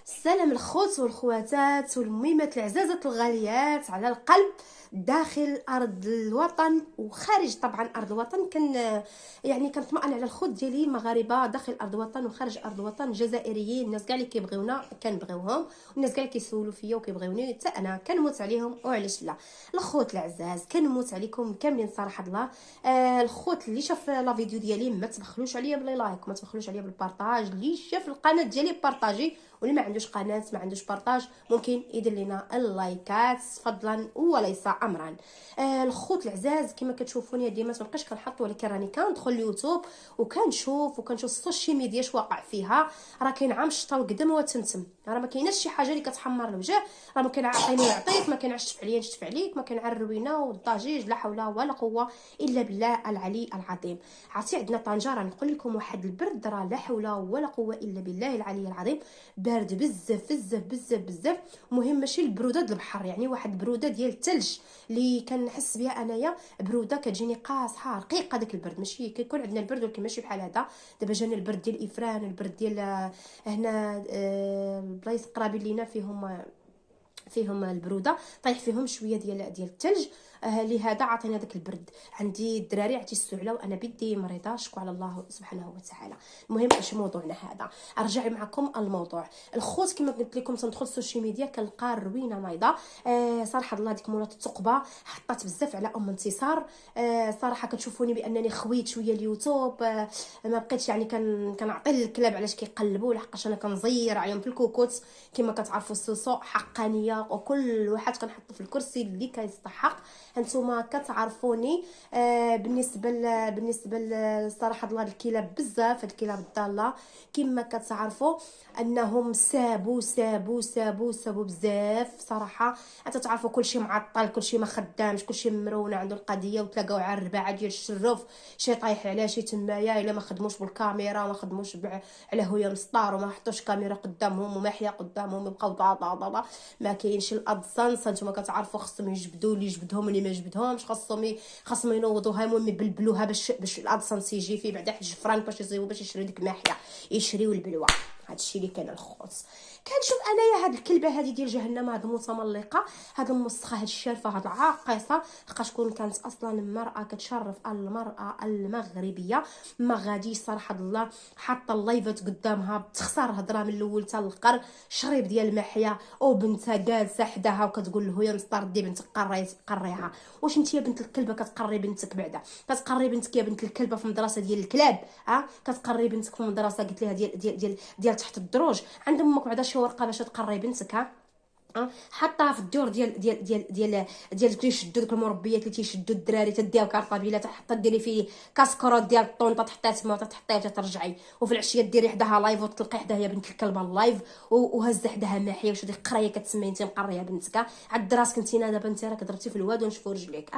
السلام الخوت والخواتات والميمات العزازات الغاليات على القلب، داخل ارض الوطن وخارج طبعا ارض الوطن. يعني كنطمئن على الخوت ديالي المغاربه داخل ارض الوطن وخارج ارض الوطن، الجزائريين، الناس كاع اللي كيبغيونا كنبغيوهم، والناس كاع اللي كيسولوا فيا وكيبغيوني حتى انا كنموت عليهم. وعلاش لا؟ الخوت العزاز كنموت عليكم كاملين صراحه الله. الخوت اللي شاف لا فيديو ديالي ما تبخلوش عليا بلي لايك، ما تبخلوش عليا بالبارطاج. اللي شاف القناه ديالي بارطاجي، واللي ما عندوش قناه ما عندوش بارطاج ممكن يدير لنا اللايكات فضلا وليس امرا. الخوت العزاز كما كتشوفوني ديما مابقيتش كنحط، ولكن راني كندخل اليوتيوب وكنشوف السوشيال ميديا اش واقع فيها. راه كاين عام الشتا وقدم وتنتم، راه ما كايناش شي حاجه اللي كتحمر الوجه. راه ما كاين عطيني ويعطيك، ما كاين عشتف عليا نشتف عليك، ما كاين الروينه والضجيج. لا حول ولا قوه الا بالله العلي العظيم. عرفتي عندنا طنجه، راه نقول لكم واحد البرد، راه لا حول ولا قوه الا بالله العلي العظيم. بارد بزاف بزاف بزاف بزاف. مهم ماشي البروده ديال البحر، يعني واحد البروده ديال الثلج اللي كنحس بها انايا، بروده كتجيني قاصحه رقيقه. داك البرد ماشي كيكون عندنا البرد ولكن ماشي بحال هذا. دابا جانا البرد ديال افران، البرد ديال هنا البلايص قرابين لينا فيهم البروده، طيح فيهم شويه ديال الثلج. لهذا عطينا داك البرد. عندي الدراري عندي السعله وانا بدي مريضه، شكو على الله سبحانه وتعالى. المهم اش موضوعنا هذا؟ ارجع معكم الموضوع. الخوت كما قلت لكم تندخل السوشيال ميديا كنلقى الروينه نايضه. صراحه الله ديك مولات الثقبه حطات بزاف على انتصار. صراحه كتشوفوني بانني خويت شويه اليوتيوب. ما بقيتش يعني كنعطي الكلاب علاش كيقلبوا، لحقاش انا كنزير عليهم في الكوكوت كما كتعرفوا. السوسو حقانيه وكل واحد كنحطو في الكرسي اللي كيستحق. هانتوما كتعرفوني. بالنسبه صراحه الله الكلاب بزاف، الكلاب الضاله كما كتعرفوا انهم سابوا بزاف صراحه. انت تعرفوا كلشي معطل، كلشي ما خدامش، كلشي مرونه عنده القضيه، وتلاقاو على الرباعه ديال الشرف شي طايح على شي تمايا الا ما خدموش بالكاميرا وما خدموش على هويه مسطار وما حطوش كاميرا قدامهم وماحيه قدامهم، يبقاو ضا ما كاينش الادسنس. نتوما كتعرفوا خصهم يجبدوا اللي يجبدهم اللي ما جبدهمش، خصهم ينوضوها، المهم يبلبلوها باش الادسنس يجي فيه بعدا حج فرانك باش يزيو باش يشريو ديك الماحيه، يشريو البلوه. هادشي اللي كان الخوت. كنشوف انايا هاد الكلبه هادي ديال جهنم، هاد المتملقه، هاد المسخه، هاد الشرفه، هاد العاقصه، لقاش كون كانت اصلا المراه كتشرف المراه المغربيه ما غاديش صراحه الله حاطه اللايفات قدامها بتخسر هضره من الاول حتى الاخر. شريب ديال المحيا وبنتها جالسه حداها وكتقول له يا مسطر دي بنتك قريها. واش انت يا بنت الكلبه كتقري بنتك بعدا؟ كتقري بنتك يا بنت الكلبه في مدرسه ديال الكلاب؟ كتقري بنتك في مدرسه قلت لها ديال تحت الدروج؟ عند امك بعدا شي ورقه باش تقري بنتك؟ حطها في الدور ديال كيشدوا ديك المربيات اللي تيشدوا الدراري، تديها كارطابيله حتى ديري فيه كاسكروط ديال الطونطه تحطيها تما وتحطيها وترجعي، وفي العشيه ديري حداها لايف وتلقي حداها يا بنت الكلبه اللايف وهز حداها ماحيه. واش هذيك قرايه كتسمي انت مقريه بنتك؟ عد راسك انت دابا انت راك ضربتي في الواد ونشفوا رجليك.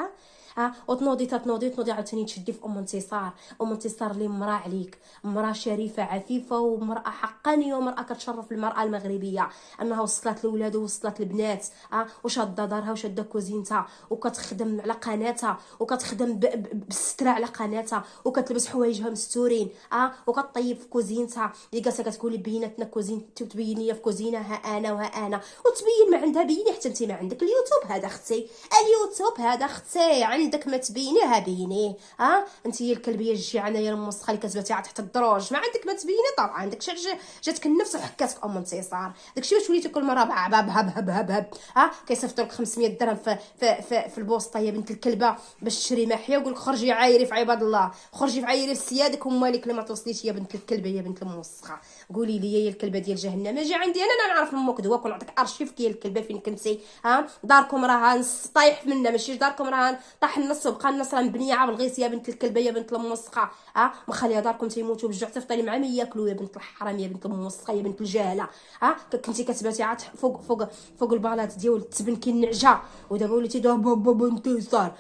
وتنوضي عاوتاني تشدي في ام انتصار اللي مراه عليك، مراه شريفه عفيفه ومراه حقانيه ومراه كتشرف المراه المغربيه انها وصلت لولاد ووصلت البنات. وشاده دارها وشاده كوزينتها وكتخدم على قناتها وكتخدم بالستره على قناتها وكتلبس حوايجها مستورين. وكطيب في كوزينتها اللي جالسه كتقولي بيناتنا كوزين، تبين لي في كوزينه ها انا وتبين ما عندها. بيني حتى انت ما عندك اليوتيوب هذا اختي، اليوتيوب هذا اختي عندك ما تبينيها بيني. انت هي الكلبيه الجيعانه يا المسخه اللي كتباتي عاد تحت الدروج، ما عندك ما تبيني طبعا. عندك جاتك النفس وحكاتك ام انتصار. داكشي واش وليتي كل مره باب هب هب هب هب كيصيفطوا لك 500 درهم في البوسطه يا بنت الكلبه باش تشري محيا، ويقول لك خرجي عايري في عباد الله، خرجي في عايري في سيادك ومالك اللي ما توصليش يا بنت الكلبه يا بنت المسخه. قولي لي يا الكلبه ديال جهنم اجي عندي انا نعرف امك دواك ونعطيك ارشيف كي الكلبه فين كنتي. داركم راها طايح منا، ماشي داركم راها طاح النص وبقى النص راه مبنيه عا بالغيس يا بنت الكلبه يا بنت المسخه. مخليه داركم تيموتوا بالجوع تفطري مع ما ياكلوا يا بنت الحرام يا بنت المسخه يا بنت الجهله. كنتي كتباتي عاد فوق البالات ديال التبن كينعجا، ودابا وليتي بابا انتصار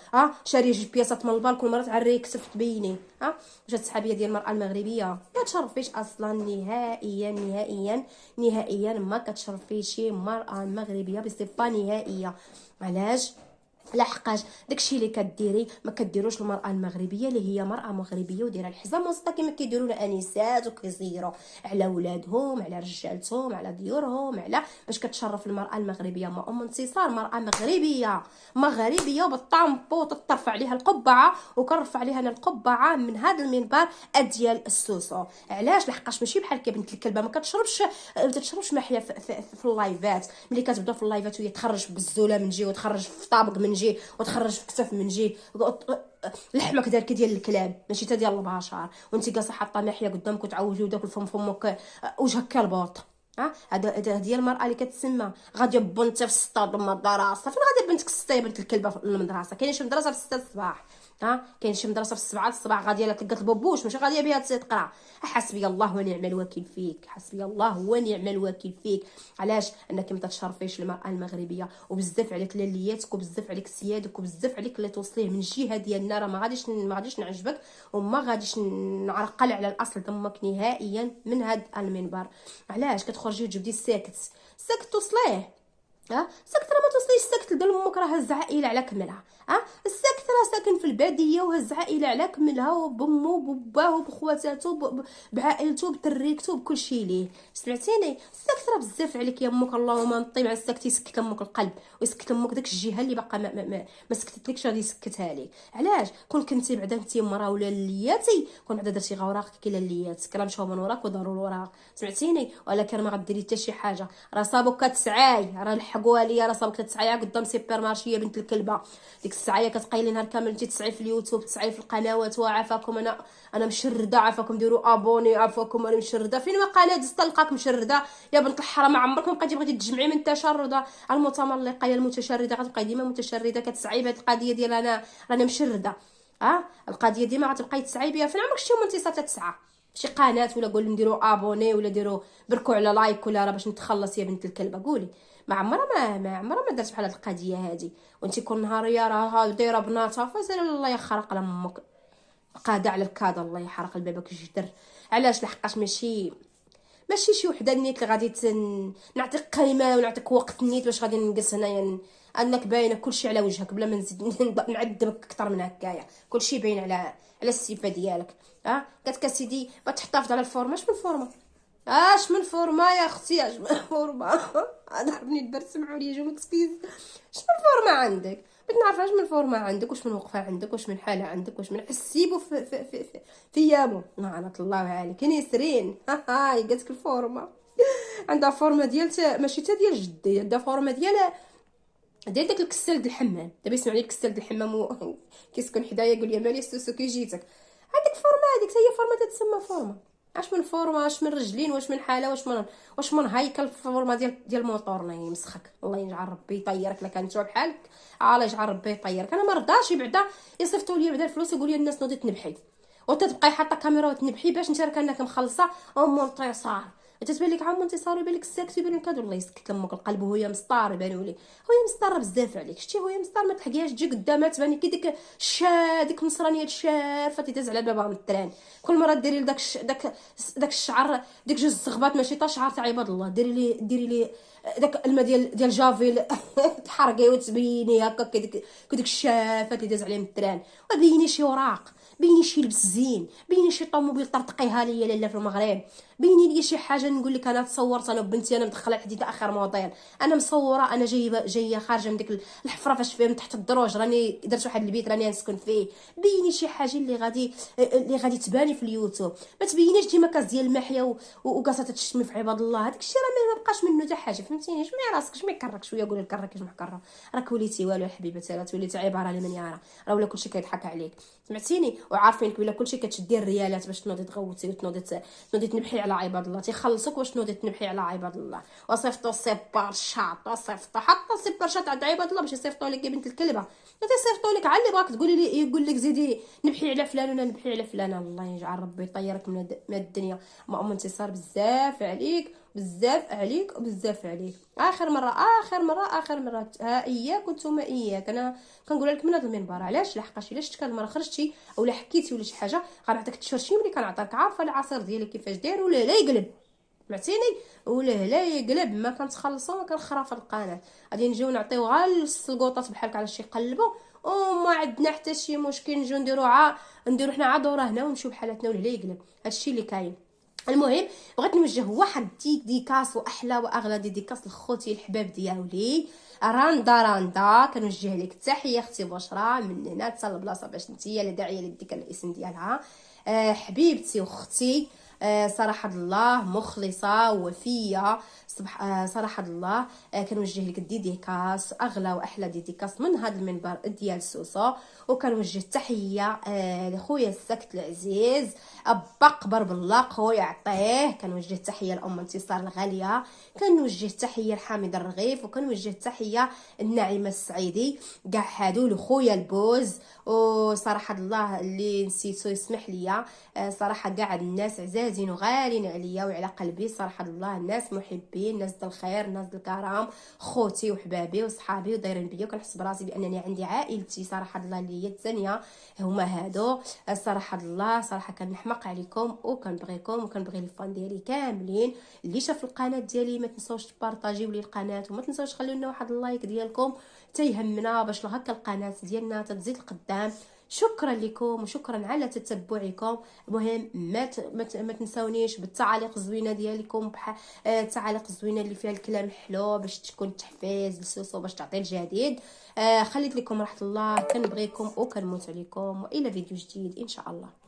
شاريه جوج بياسات من البال كل مره تعري كسفت بيني. واش السحابيه ديال المراه المغربيه ما تشرفيش اصلا نهائيا نهائيا نهائيا، ما كتشرفيش المراه المغربيه بصفه نهائيه. علاش؟ لحقاش داكشي اللي كديري ما كديروش المراه المغربيه اللي هي مراه مغربيه ودايره الحزام وسطها كما كيديروا الانسات وكيزيروا على ولادهم على رجالتهم على ديورهم على باش كتشرف المراه المغربيه. ما ام انتصار مراه مغربيه وبالطامبو تطرف عليها القبعه وكنرفع عليها انا القبعه من هذا المنبر ديال السوسو. علاش؟ لحقاش ماشي بحال بنت الكلبه ما تشربش محيا في اللايفات. ملي كتبدا في اللايفات وهي تخرج بالزوله من جهه وتخرج في طابق من جهه وتخرج في كتف من جهه لحمك دارك ديال الكلاب ماشي تا ديال البشر، وانت جالسه حاطه ناحيه قدامك وتعوجي وداك الفم فمك وجهك كالبوط. هذا ديال المراه اللي كتسمى غاديه بنت في السطاد المدرسه. فين غاديه بنتك السطا بنت الكلبه في المدرسه؟ كاينه شي مدرسه في 6 الصباح، كاين شي مدرسه في 7 الصباح غاديه لك تلقى البوبوش ماشي غاديه بها تقرا. حسبي الله ونعم الوكيل فيك، حسبي الله ونعم الوكيل فيك. علاش؟ انك ما تشرفيش المراه المغربيه. وبزاف عليك لالياتك وبزاف عليك سيادك وبزاف عليك اللي توصليه من الجهه ديالنا. راه ما غاديش نعجبك وما غاديش نعرقل على الاصل دمك نهائيا من هذا المنبر. علاش كتخرجي وتجبدي الساكت توصليه؟ ساكت راه ما توصليش. الساكت ديال امك راه هز عائله على كملها. الساكت راه ساكن في الباديه وهز عائله على كملها وبامو وباباه وبخواتاتو بعائلته بتريكتو بكل شيء ليه. سمعتيني؟ الساكت راه بزاف عليك يا امك. اللهم نطي مع الساكت يسكت لامك القلب ويسكت لامك داك الجهه اللي باقا ما سكتتلكش غادي يسكتها لك. علاش؟ كون كنتي بعدا انت مرا ولا لياتي كون بعدا درتي غوراق كاين لياتك راه مشاو من وراك وداروا الوراق. سمعتيني؟ ولكن ما غديري حتى شي حاجه. راه صابوك كتسعاي راه لحقوها ليا. راه صابوك كتسعاي قدام سوبر مارشي يا بنت الكلبه. ديك السعايه كتقيلي نهار كامل انت تسعي في اليوتيوب تسعي في القنوات. وعافاكم انا مشرده. عافاكم ديروا ابوني. عافاكم انا مشرده. فين ما قناه دزت تلقاك مشرده يا بنت الحرام. عمرك ما بقيتي بغيتي تجمعي من تشرده المتملقه يا المتشرده. غتبقاي ديما متشرده كتسعي بهاد القضيه ديال رانا مشرده. القضيه ديما غتبقاي تسعي بها. فين عمرك شتي انتصار تسعى شي قناه ولا قول نديروا ابوني ولا ديروا بركوا على لايك ولا راه باش نتخلص يا بنت الكلبه؟ قولي. ما عمرها ما درت بحال هاد القضيه هادي. وانت كل نهار يا راه دايره بناتها فزال الله يخرق لامك قاده على الكاده الله يحرق لبابك الجدر. علاش؟ لحقاش ماشي شي وحده نيت اللي غادي نعطيك قيمه ونعطيك وقت نيت باش غادي نجلس هنايا انك باينه كلشي على وجهك بلا ما نزيد نعذبك اكثر من هكايا. كلشي باين على الصفه ديالك. قالت سيدي تحتفظ على الفورمه. اش من فورمه؟ اش من فورمه يا اختي؟ اش من فورمه؟ ضربني البرد سمعوا لي جاو مكسكيز. اش من فورمه عندك؟ بغيت نعرف اش من فورمه عندك واش من وقفه عندك واش من حاله عندك واش من حسيبو في يامو. لعنه الله عليك نسرين. هاي قالت الفورمه عندها فورمه ديال ماشي تا ديال جدي. عندها فورمه ديال داك الكسال د الحمام. دابا يسمعني الكسال د الحمام كيسكن حدايا يقول لي مالي السوسو كي جيتك. هذيك فورمه هذيك هي فورمه تتسمى فورمه. اش من فورمه؟ اش من رجلين واش من حاله واش من هيكل فورمه ديال الموطور. الله يمسخك الله يجعل ربي يطيرك. لا كانت بحالك الله يجعل ربي يطيرك. انا ما رضاش بعدا يصيفطوا لي بعدا الفلوس يقول لي الناس نوضي تنبحي وتتبقاي حاطه كاميرا وتنبحي باش انت راه كانك مخلصه ام انتصار. تتبان لك عم انتصار يبان لك الساكت يبان لك هذا الله يسكت لامك القلب. وهي مسطار يبانوا لي هي مسطره بزاف عليك. شتي هي مسطار ما تحكيهاش تجي قدامها تبان كي ديك ديك النصرانيه الشارفه تيداز على بابها من التران. كل مره ديري داك الشعر ديك جوج الزغبات ماشي تا شعر تاع عباد الله. ديري لي داك الماء ديال جافيل تحرقي وتبيني هكا كديك الشافه اللي داز عليه من التران. وبيني شي وراق بيني شي لبس زين بيني شي طوموبيل طرطقيها ليا لاله في المغرب. بيني لي شي حاجه نقول لك انا تصورت انا وبنتي انا مدخله الحديد اخر موديل. انا مصوره انا جايه خارجه من ديك الحفره فاش فيها من تحت الدروج راني درت واحد البيت راني نسكن فيه. بيني شي حاجه اللي غادي تباني في اليوتيوب. ما تبينيش ديما كاس ديال المحيا وكاسه تشتمي في عباد الله. هذاك الشيء راه ما بقاش منه حتى حاجه فهمتيني. شمي راسك شمي كرك شويه قولي لكرك شمي كرك. راك وليتي والو حبيبتي راه وليتي عباره لمن يرى. راه ولا كلشي كيضحك عليك سمعتيني. وعارفينك بلا كلشي كتشدي الريالات باش تنوضي تغوتي وتنوضي تنبحي على عباد الله. تيخلصوك باش تنوضي تنبحي على عباد الله. وصيفطوا سيبار شاط وصيفطوا حتى سيبار شاط عند عباد الله باش يصيفطوا لك يا بنت الكلبه. تيصيفطوا لك على اللي بغاك تقولي لي يقول لك زيدي نبحي على فلان ولا نبحي على فلان. الله يجعل ربي يطيرك من الدنيا. ما ام انتصار بزاف عليك بزاف عليك وبزاف عليك. اخر مره ها اياك وانتم اياك. انا كنقول لك من هذا المنبر. علاش؟ لحقاش الا شفت كان مره خرجتي اولا حكيتي ولا شي حاجه غنعطيك التشرشيم اللي كنعطيك. عارفه العصير ديالك كيفاش داير ولا لا يقلب سمعتيني. ولا لا يقلب ما كنتخلصوا ما كنخرا في القناه، غادي نجيو نعطيو غير السلقوطات بحال على شي قلبه، وما عندنا حتى شي مشكل. نجيو نديرو حنا عا دوره هنا ونمشيو بحالاتنا ولا يقلب. هادشي اللي كاين. المهم بغيت نوجه واحد ديكاس واحلى واغلى ديكاس لخوتي الحباب ديالي راندا. كنوجه لك التحيه اختي بشرى مننا حتى البلاصه باش نتيا لا داعيه للذكر الاسم ديالها. حبيبتي واختي، صراحه الله مخلصه وفيه. صراحه الله. كنوجه لك ديديكاس اغلى واحلى ديديكاس من هذا المنبر ديال سوسو. وكنوجه تحيه لخويا السكت العزيز ابا قبر بالله خويا يعطيه. كنوجه تحيه لام انتصار الغاليه، كنوجه تحيه لحامد الرغيف، وكنوجه تحيه النعيمه السعيدي. كاع هادو لخويا البوز. وصراحه الله اللي نسيتو يسمح ليا. صراحه كاع الناس عزازين وغالين عليا وعلى قلبي. صراحه الله الناس محبين، ناس د الخير، ناس د الكرام، خوتي وحبابي وصحابي ودايرين بيا. وكنحس براسي بانني عندي عائلتي صراحه الله اللي هي الثانيه هما هادو. صراحه الله صراحه كنحماق عليكم وكنبغيكم وكنبغي الفان ديالي كاملين. اللي شاف القناه ديالي ما تنساوش تبارطاجيو لي القناه، وما تنساوش خليو لنا واحد اللايك ديالكم تيهمنا باش هكا القناه ديالنا تزيد القدام. شكرا لكم وشكرا على تتبعكم. المهم ما تنساونيش بالتعاليق الزوينه ديالكم، التعاليق الزوينه اللي فيها الكلام حلو باش تكون تحفيز للسوسو باش تعطي الجديد. خليت لكم راحه الله. كنبغيكم وكنموت عليكم، والى فيديو جديد ان شاء الله.